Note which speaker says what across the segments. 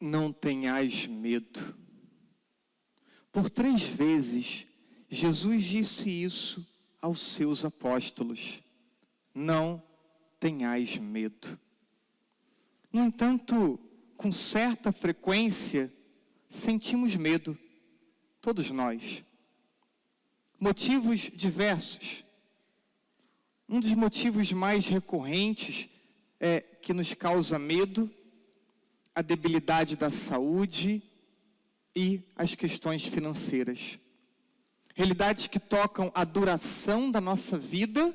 Speaker 1: Não tenhais medo. Por 3 vezes, Jesus disse isso aos seus apóstolos. Não tenhais medo. No entanto, com certa frequência, sentimos medo. Todos nós. Motivos diversos. Um dos motivos mais recorrentes que nos causa medo, a debilidade da saúde e as questões financeiras. Realidades que tocam a duração da nossa vida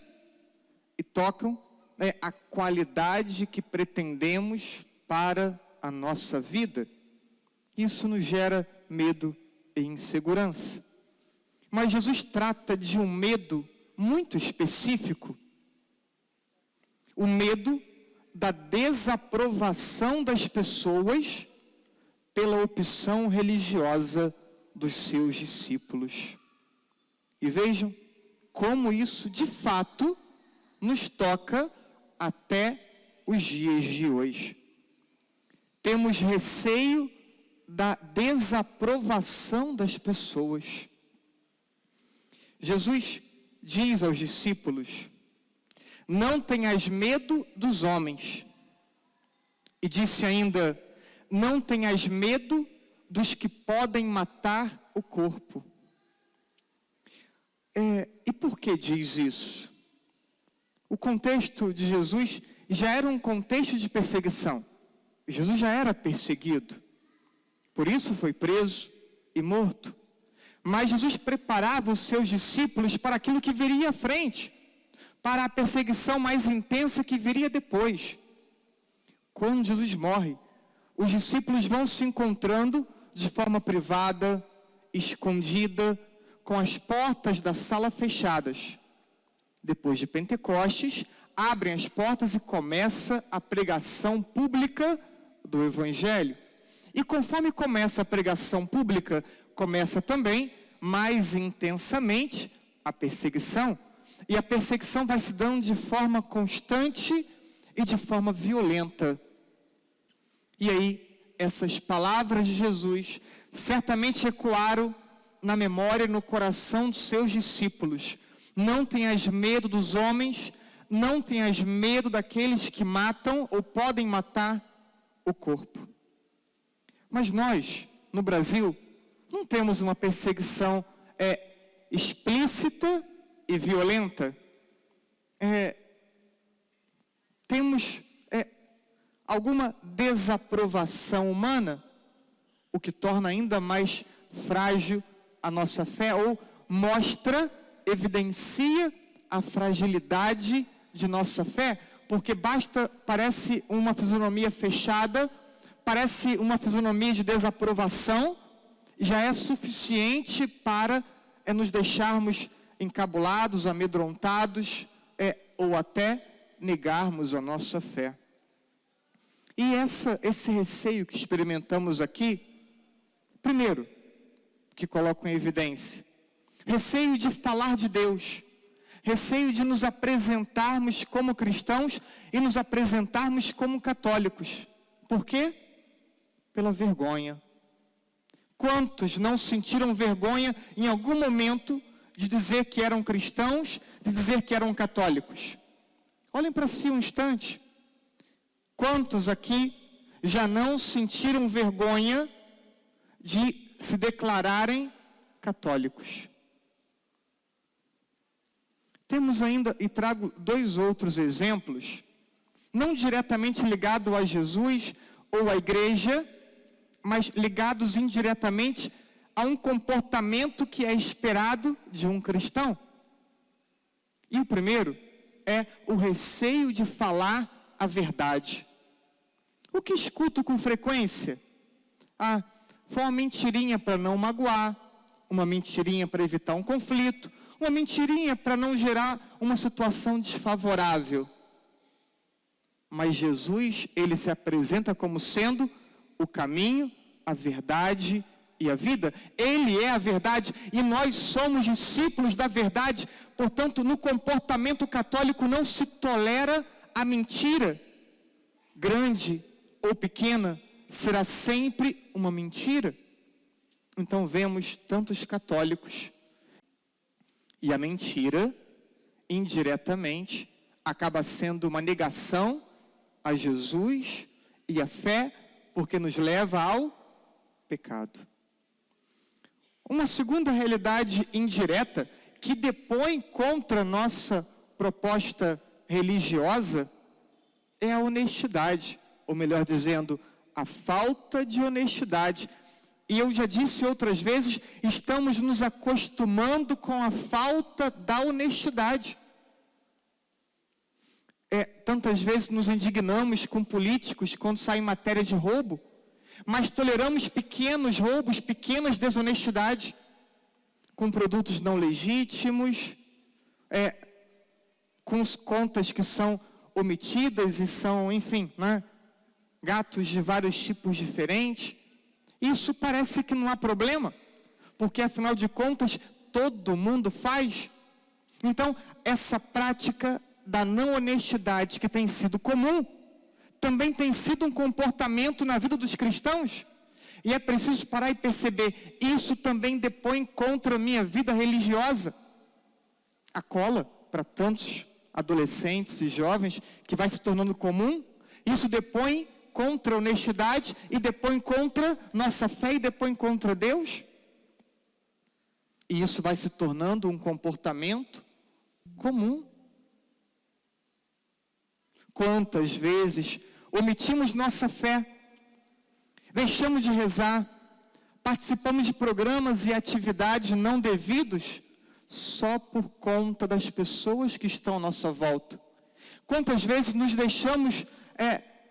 Speaker 1: e tocam a qualidade que pretendemos para a nossa vida. Isso nos gera medo e insegurança. Mas Jesus trata de um medo muito específico. O medo da desaprovação das pessoas pela opção religiosa dos seus discípulos. E vejam como isso de fato nos toca até os dias de hoje. Temos receio da desaprovação das pessoas. Jesus diz aos discípulos: não tenhas medo dos homens. E disse ainda: não tenhas medo dos que podem matar o corpo. E por que diz isso? O contexto de Jesus já era um contexto de perseguição. Jesus já era perseguido. Por isso foi preso e morto. Mas Jesus preparava os seus discípulos para aquilo que viria à frente, para a perseguição mais intensa que viria depois. Quando Jesus morre, os discípulos vão se encontrando de forma privada, escondida, com as portas da sala fechadas. Depois de Pentecostes, abrem as portas e começa a pregação pública do Evangelho. E conforme começa a pregação pública, começa também, mais intensamente, a perseguição. E a perseguição vai se dando de forma constante e de forma violenta. E aí, essas palavras de Jesus certamente ecoaram na memória e no coração dos seus discípulos. Não tenhas medo dos homens, não tenhas medo daqueles que matam ou podem matar o corpo. Mas nós, no Brasil, não temos uma perseguição explícita e violenta. Temos alguma desaprovação humana, o que torna ainda mais frágil a nossa fé, ou evidencia a fragilidade de nossa fé, porque parece uma fisionomia fechada, parece uma fisionomia de desaprovação, já é suficiente para nos deixarmos encabulados, amedrontados, ou até negarmos a nossa fé. E esse receio que experimentamos aqui, primeiro, que coloco em evidência, receio de falar de Deus, receio de nos apresentarmos como cristãos e nos apresentarmos como católicos. Por quê? Pela vergonha. Quantos não sentiram vergonha em algum momento de dizer que eram cristãos, de dizer que eram católicos? Olhem para si um instante. Quantos aqui já não sentiram vergonha de se declararem católicos? Temos ainda, e trago 2 outros exemplos, não diretamente ligados a Jesus ou à igreja, mas ligados indiretamente a um comportamento que é esperado de um cristão. E o primeiro é o receio de falar a verdade. O que escuto com frequência? Foi uma mentirinha para não magoar, uma mentirinha para evitar um conflito, uma mentirinha para não gerar uma situação desfavorável. Mas Jesus, ele se apresenta como sendo o caminho, a verdade e a vida. Ele é a verdade e nós somos discípulos da verdade. Portanto, no comportamento católico não se tolera a mentira, grande ou pequena, será sempre uma mentira. Então vemos tantos católicos. E a mentira, indiretamente, acaba sendo uma negação a Jesus e a fé, porque nos leva ao pecado. Uma segunda realidade indireta que depõe contra a nossa proposta religiosa é a honestidade, ou melhor dizendo, a falta de honestidade. E eu já disse outras vezes, estamos nos acostumando com a falta da honestidade. Tantas vezes nos indignamos com políticos quando sai matéria de roubo, mas toleramos pequenos roubos, pequenas desonestidades, com produtos não legítimos, com contas que são omitidas e são, enfim, né, gatos de vários tipos diferentes. Isso parece que não há problema, porque afinal de contas todo mundo faz. Então, essa prática da não honestidade que tem sido comum, também tem sido um comportamento na vida dos cristãos. E é preciso parar e perceber, isso também depõe contra a minha vida religiosa. A cola, para tantos adolescentes e jovens, que vai se tornando comum, isso depõe contra a honestidade e depõe contra nossa fé e depõe contra Deus. E isso vai se tornando um comportamento comum. Quantas vezes omitimos nossa fé, deixamos de rezar, participamos de programas e atividades não devidos só por conta das pessoas que estão à nossa volta. Quantas vezes nos deixamos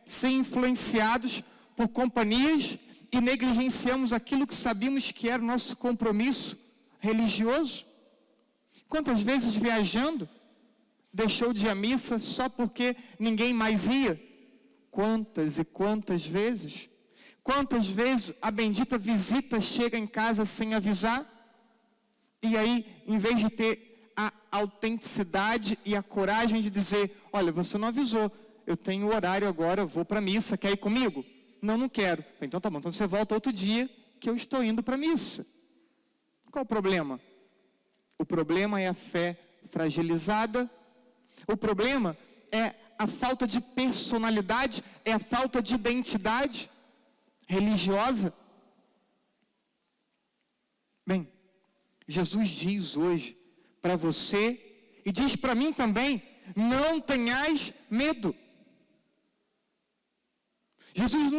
Speaker 1: ser influenciados por companhias e negligenciamos aquilo que sabíamos que era o nosso compromisso religioso? Quantas vezes viajando, deixou de ir à missa só porque ninguém mais ia? Quantas e quantas vezes? Quantas vezes a bendita visita chega em casa sem avisar? E aí, em vez de ter a autenticidade e a coragem de dizer, olha, você não avisou, eu tenho horário agora, eu vou para a missa, quer ir comigo? Não, não quero. Então tá bom, então você volta outro dia que eu estou indo para a missa. Qual o problema? O problema é a fé fragilizada. O problema é a falta de personalidade, é a falta de identidade religiosa. Bem, Jesus diz hoje para você, e diz para mim também, não tenhais medo. Jesus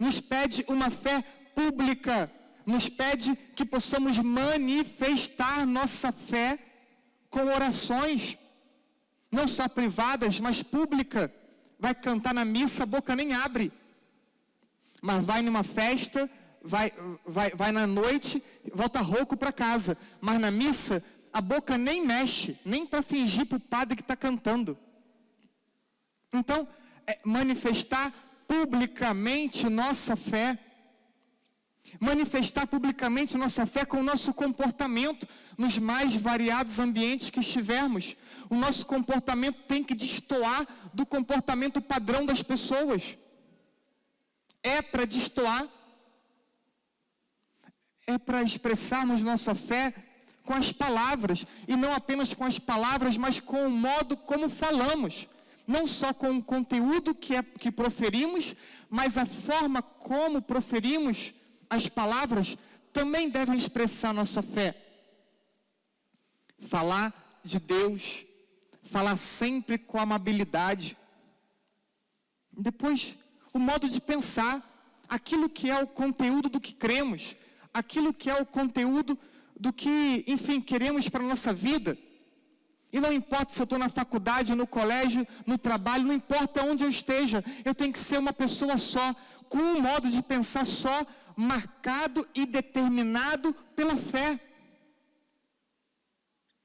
Speaker 1: nos pede uma fé pública, nos pede que possamos manifestar nossa fé com orações, não só privadas, mas pública. Vai cantar na missa, a boca nem abre, mas vai numa festa, vai na noite, volta rouco para casa, mas na missa a boca nem mexe, nem para fingir para o padre que está cantando. Então, manifestar publicamente nossa fé, manifestar publicamente nossa fé com o nosso comportamento nos mais variados ambientes que estivermos. O nosso comportamento tem que destoar do comportamento padrão das pessoas. É para destoar, é para expressarmos nossa fé com as palavras, e não apenas com as palavras, mas com o modo como falamos. Não só com o conteúdo que proferimos, mas a forma como proferimos as palavras também devem expressar nossa fé. Falar de Deus, falar sempre com amabilidade. Depois, o modo de pensar, aquilo que é o conteúdo do que cremos, aquilo que é o conteúdo do que, enfim, queremos para a nossa vida. E não importa se eu estou na faculdade, no colégio, no trabalho, não importa onde eu esteja, eu tenho que ser uma pessoa só, com um modo de pensar só, marcado e determinado pela fé.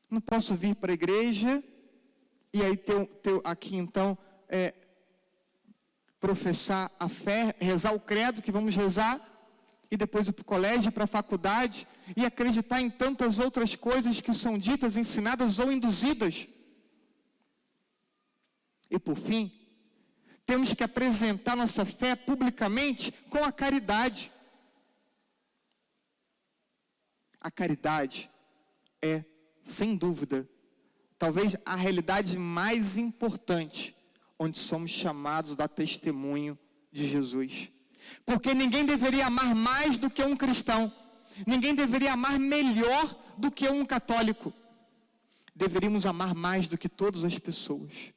Speaker 1: Não posso vir para a igreja e aí aqui então professar a fé, rezar o credo que vamos rezar, e depois ir para o colégio, para a faculdade, e acreditar em tantas outras coisas que são ditas, ensinadas ou induzidas. E por fim, Temos que apresentar nossa fé publicamente com a caridade. A caridade é, sem dúvida, talvez a realidade mais importante, onde somos chamados a dar testemunho de Jesus. Porque ninguém deveria amar mais do que um cristão. Ninguém deveria amar melhor do que um católico. Deveríamos amar mais do que todas as pessoas.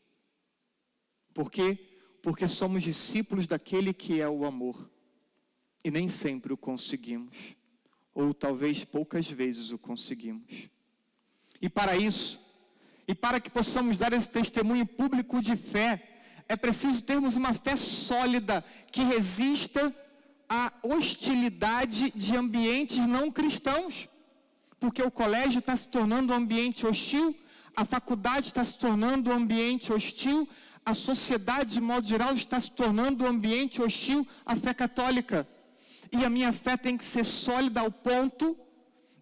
Speaker 1: Por quê? Porque somos discípulos daquele que é o amor. E nem sempre o conseguimos. Ou talvez poucas vezes o conseguimos. E para isso, e para que possamos dar esse testemunho público de fé, é preciso termos uma fé sólida, que resista à hostilidade de ambientes não cristãos. Porque o colégio está se tornando um ambiente hostil, a faculdade está se tornando um ambiente hostil, a sociedade, de modo geral, está se tornando um ambiente hostil à fé católica. E a minha fé tem que ser sólida ao ponto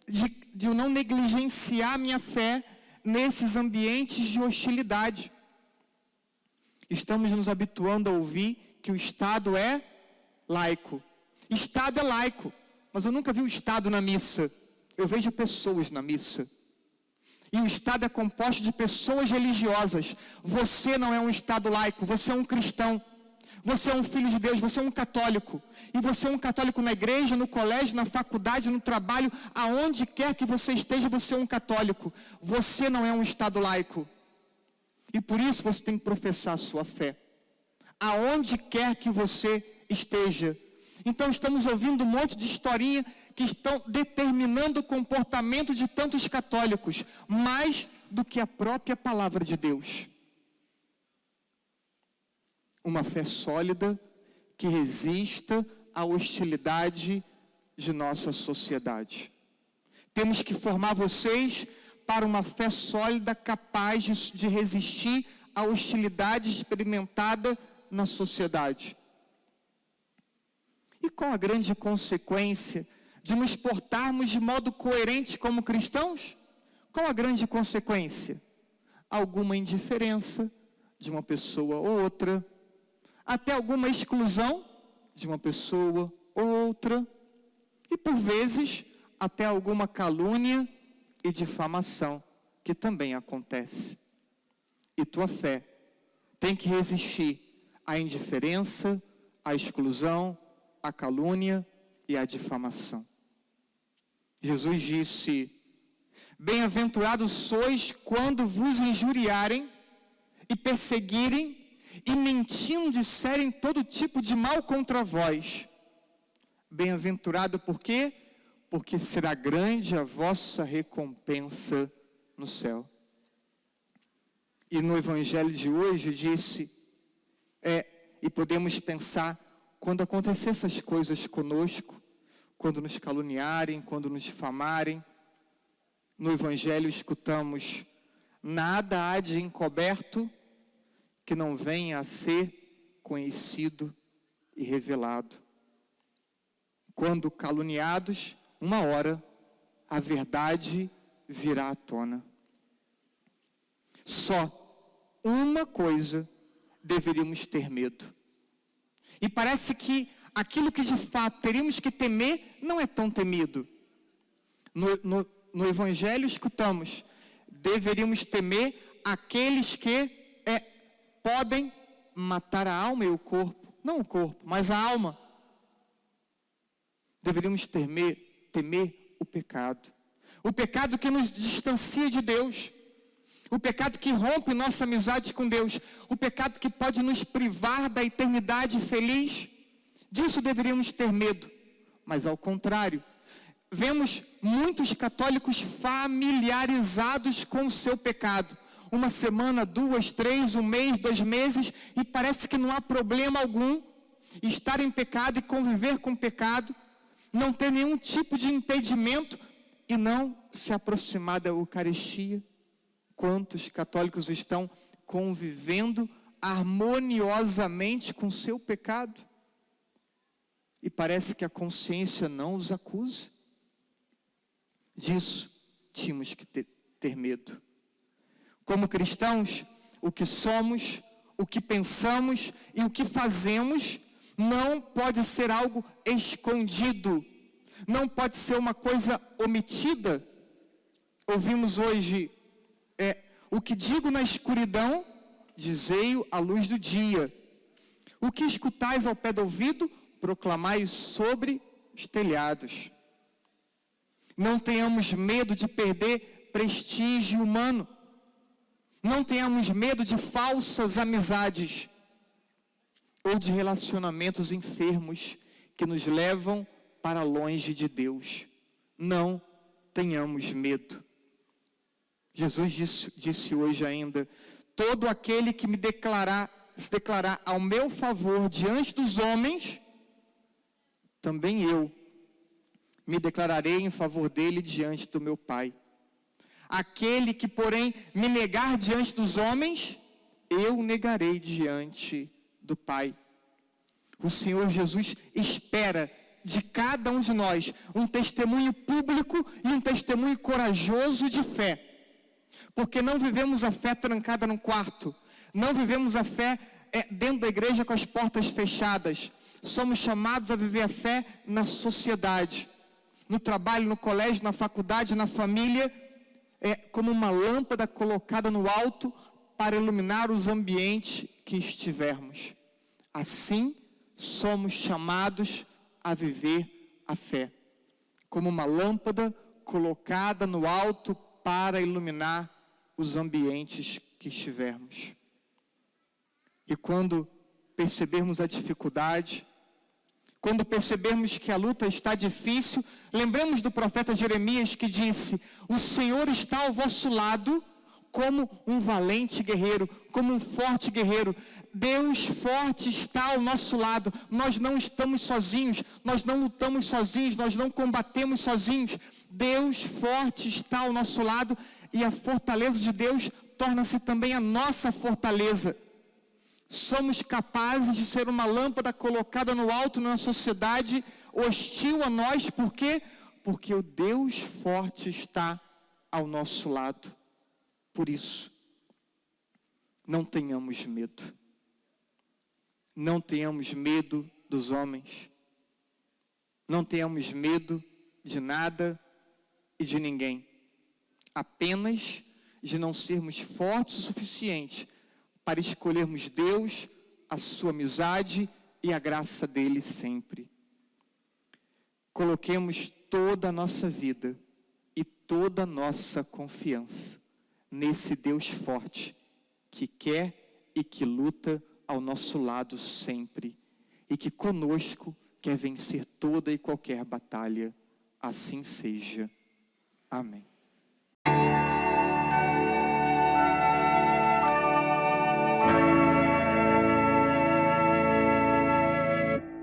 Speaker 1: de eu não negligenciar a minha fé nesses ambientes de hostilidade. Estamos nos habituando a ouvir que o Estado é laico. Estado é laico, mas eu nunca vi o Estado na missa. Eu vejo pessoas na missa. E o Estado é composto de pessoas religiosas. Você não é um Estado laico, você é um cristão. Você é um filho de Deus, você é um católico. E você é um católico na igreja, no colégio, na faculdade, no trabalho, aonde quer que você esteja, você é um católico. Você não é um Estado laico. E por isso você tem que professar a sua fé. Aonde quer que você esteja. Então estamos ouvindo um monte de historinha que estão determinando o comportamento de tantos católicos, mais do que a própria palavra de Deus. Uma fé sólida que resista à hostilidade de nossa sociedade. Temos que formar vocês para uma fé sólida capaz de resistir à hostilidade experimentada na sociedade. E qual a grande consequência de nos portarmos de modo coerente como cristãos? Qual a grande consequência? Alguma indiferença de uma pessoa ou outra, até alguma exclusão de uma pessoa ou outra, e por vezes até alguma calúnia e difamação, que também acontece. E tua fé tem que resistir à indiferença, à exclusão, à calúnia e à difamação. Jesus disse: bem-aventurados sois quando vos injuriarem e perseguirem e mentindo disserem todo tipo de mal contra vós. Bem-aventurado por quê? Porque será grande a vossa recompensa no céu. E no evangelho de hoje disse, e podemos pensar, quando acontecer essas coisas conosco, quando nos caluniarem, quando nos difamarem, no evangelho escutamos, nada há de encoberto que não venha a ser conhecido e revelado. Quando caluniados, uma hora a verdade virá à tona. Só uma coisa deveríamos ter medo. E parece que aquilo que de fato teríamos que temer não é tão temido. No Evangelho escutamos, deveríamos temer aqueles que podem matar a alma e o corpo. Não o corpo, mas a alma. Deveríamos temer o pecado. O pecado que nos distancia de Deus. O pecado que rompe nossa amizade com Deus. O pecado que pode nos privar da eternidade feliz. Disso deveríamos ter medo. Mas ao contrário, vemos muitos católicos familiarizados com o seu pecado. Uma semana, 2, 3, 1 mês, 2 meses, e parece que não há problema algum estar em pecado e conviver com o pecado, não ter nenhum tipo de impedimento e não se aproximar da Eucaristia. Quantos católicos estão convivendo harmoniosamente com o seu pecado? E parece que a consciência não os acusa. Disso tínhamos que ter medo. Como cristãos, o que somos, o que pensamos e o que fazemos não pode ser algo escondido, não pode ser uma coisa omitida. Ouvimos hoje, o que digo na escuridão, dizei-o à luz do dia. O que escutais ao pé do ouvido, proclamai sobre os telhados. Não tenhamos medo de perder prestígio humano. Não tenhamos medo de falsas amizades ou de relacionamentos enfermos que nos levam para longe de Deus. Não tenhamos medo. Jesus disse hoje ainda: todo aquele que se declarar ao meu favor diante dos homens, também eu me declararei em favor dele diante do meu Pai. Aquele que, porém, me negar diante dos homens, eu negarei diante do Pai. O Senhor Jesus espera de cada um de nós um testemunho público e um testemunho corajoso de fé. Porque não vivemos a fé trancada num quarto, não vivemos a fé dentro da igreja com as portas fechadas. Somos chamados a viver a fé na sociedade, no trabalho, no colégio, na faculdade, na família, como uma lâmpada colocada no alto para iluminar os ambientes que estivermos. Assim, somos chamados a viver a fé, como uma lâmpada colocada no alto para iluminar os ambientes que estivermos. E quando percebermos a dificuldade, quando percebermos que a luta está difícil, lembremos do profeta Jeremias que disse: o Senhor está ao vosso lado como um valente guerreiro, como um forte guerreiro. Deus forte está ao nosso lado. Nós não estamos sozinhos, nós não lutamos sozinhos, nós não combatemos sozinhos. Deus forte está ao nosso lado e a fortaleza de Deus torna-se também a nossa fortaleza. Somos capazes de ser uma lâmpada colocada no alto numa sociedade hostil a nós. Por quê? Porque o Deus forte está ao nosso lado. Por isso, não tenhamos medo. Não tenhamos medo dos homens. Não tenhamos medo de nada e de ninguém. Apenas de não sermos fortes o suficiente para escolhermos Deus, a sua amizade e a graça dele sempre. Coloquemos toda a nossa vida e toda a nossa confiança nesse Deus forte, que quer e que luta ao nosso lado sempre, e que conosco quer vencer toda e qualquer batalha. Assim seja. Amém.